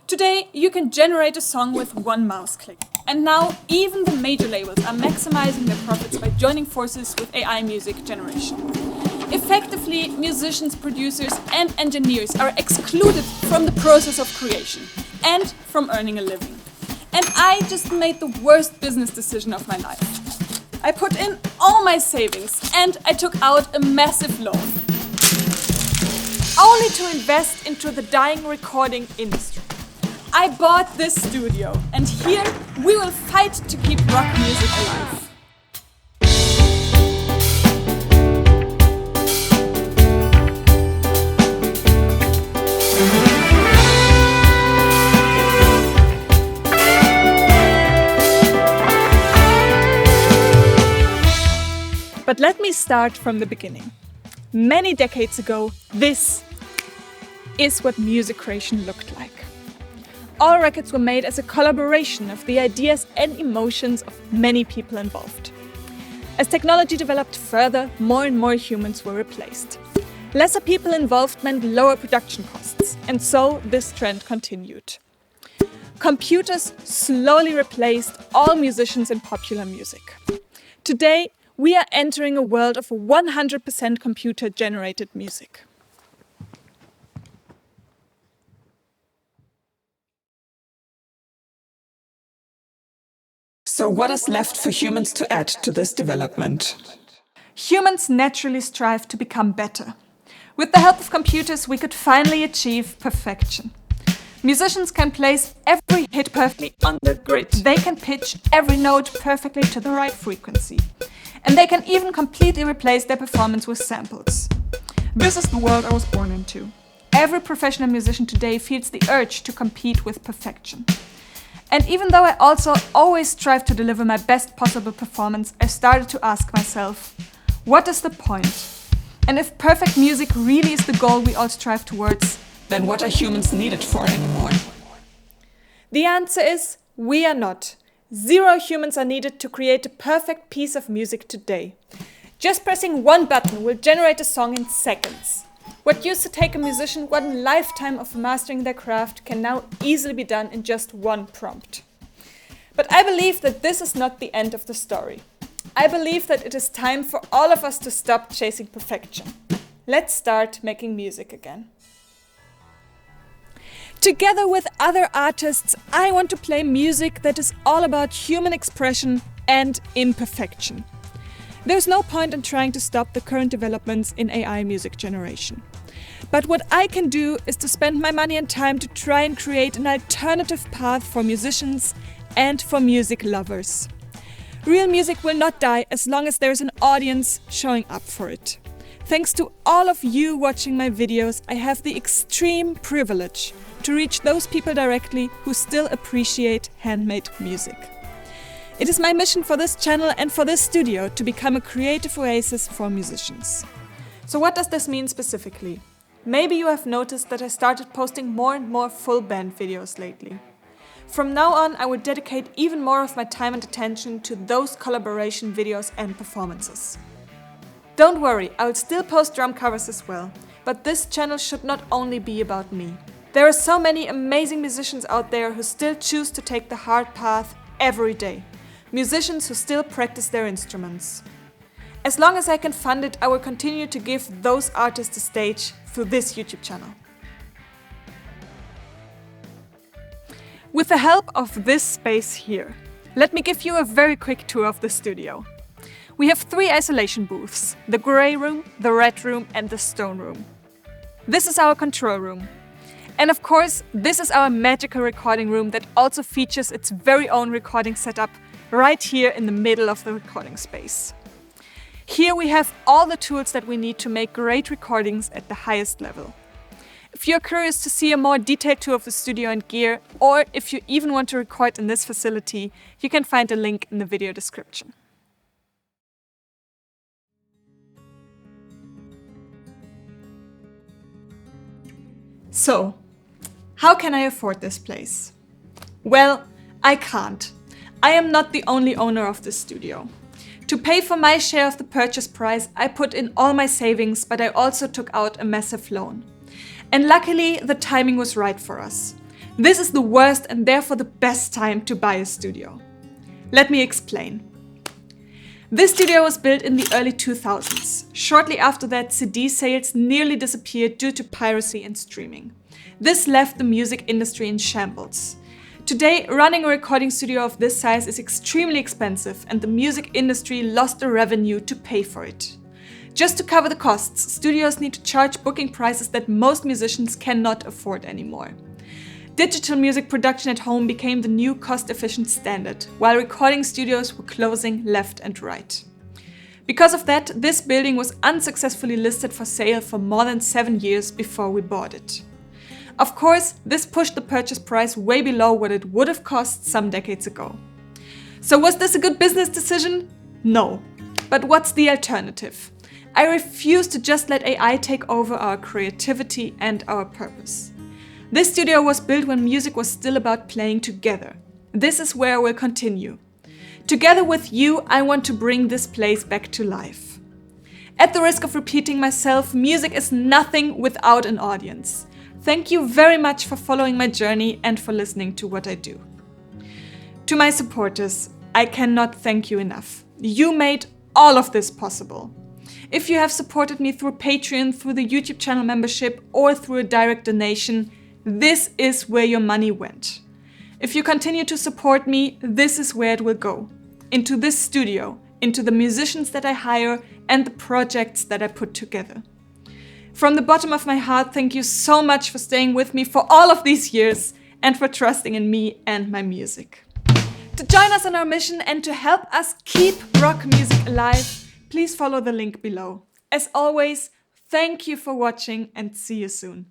Today, you can generate a song with one mouse click. And now, even the major labels are maximizing their profits by joining forces with AI music generation. Effectively, musicians, producers, and engineers are excluded from the process of creation and from earning a living. And I just made the worst business decision of my life. I put in all my savings and I took out a massive loan. Only to invest into the dying recording industry. I bought this studio, and here we will fight to keep rock music alive. But let me start from the beginning. Many decades ago, this is what music creation looked like. All records were made as a collaboration of the ideas and emotions of many people involved. As technology developed further, more and more humans were replaced. Lesser people involved meant lower production costs, and so this trend continued. Computers slowly replaced all musicians in popular music. Today, we are entering a world of 100% computer-generated music. So what is left for humans to add to this development? Humans naturally strive to become better. With the help of computers, we could finally achieve perfection. Musicians can place every hit perfectly on the grid. They can pitch every note perfectly to the right frequency. And they can even completely replace their performance with samples. This is the world I was born into. Every professional musician today feels the urge to compete with perfection. And even though I also always strive to deliver my best possible performance, I started to ask myself, what is the point? And if perfect music really is the goal we all strive towards, Then what are humans needed for anymore? the answer is we are not. 0 humans are needed to create a perfect piece of music today. Just pressing one button will generate a song in seconds. What used to take a musician one lifetime of mastering their craft can now easily be done in just one prompt. But I believe that this is not the end of the story. I believe that it is time for all of us to stop chasing perfection. Let's start making music again. Together with other artists, I want to play music that is all about human expression and imperfection. There's no point in trying to stop the current developments in AI music generation. But what I can do is to spend my money and time to try and create an alternative path for musicians and for music lovers. Real music will not die as long as there's an audience showing up for it. Thanks to all of you watching my videos, I have the extreme privilege to reach those people directly who still appreciate handmade music. It is my mission for this channel and for this studio to become a creative oasis for musicians. So what does this mean specifically? Maybe you have noticed that I started posting more and more full band videos lately. From now on, I will dedicate even more of my time and attention to those collaboration videos and performances. Don't worry, I will still post drum covers as well, but this channel should not only be about me. There are so many amazing musicians out there who still choose to take the hard path every day. Musicians who still practice their instruments. As long as I can fund it, I will continue to give those artists a stage through this YouTube channel. With the help of this space here, let me give you a very quick tour of the studio. We have 3 isolation booths: the grey room, the red room and the stone room. This is our control room. And of course, this is our magical recording room that also features its very own recording setup right here in the middle of the recording space. Here we have all the tools that we need to make great recordings at the highest level. If you're curious to see a more detailed tour of the studio and gear, or if you even want to record in this facility, you can find a link in the video description. So, how can I afford this place? Well, I can't. I am not the only owner of this studio. To pay for my share of the purchase price, I put in all my savings, but I also took out a massive loan. And luckily, the timing was right for us. This is the worst and therefore the best time to buy a studio. Let me explain. This studio was built in the early 2000s. Shortly after that, CD sales nearly disappeared due to piracy and streaming. This left the music industry in shambles. Today, running a recording studio of this size is extremely expensive and the music industry lost the revenue to pay for it. Just to cover the costs, studios need to charge booking prices that most musicians cannot afford anymore. Digital music production at home became the new cost-efficient standard, while recording studios were closing left and right. Because of that, this building was unsuccessfully listed for sale for more than 7 years before we bought it. Of course, this pushed the purchase price way below what it would have cost some decades ago. So was this a good business decision? No. But what's the alternative? I refuse to just let AI take over our creativity and our purpose. This studio was built when music was still about playing together. This is where we'll continue. Together with you, I want to bring this place back to life. At the risk of repeating myself, music is nothing without an audience. Thank you very much for following my journey and for listening to what I do. To my supporters, I cannot thank you enough. You made all of this possible. If you have supported me through Patreon, through the YouTube channel membership, or through a direct donation, this is where your money went. If you continue to support me, this is where it will go. Into this studio, into the musicians that I hire, and the projects that I put together. From the bottom of my heart, thank you so much for staying with me for all of these years and for trusting in me and my music. To join us on our mission and to help us keep rock music alive, please follow the link below. As always, thank you for watching and see you soon.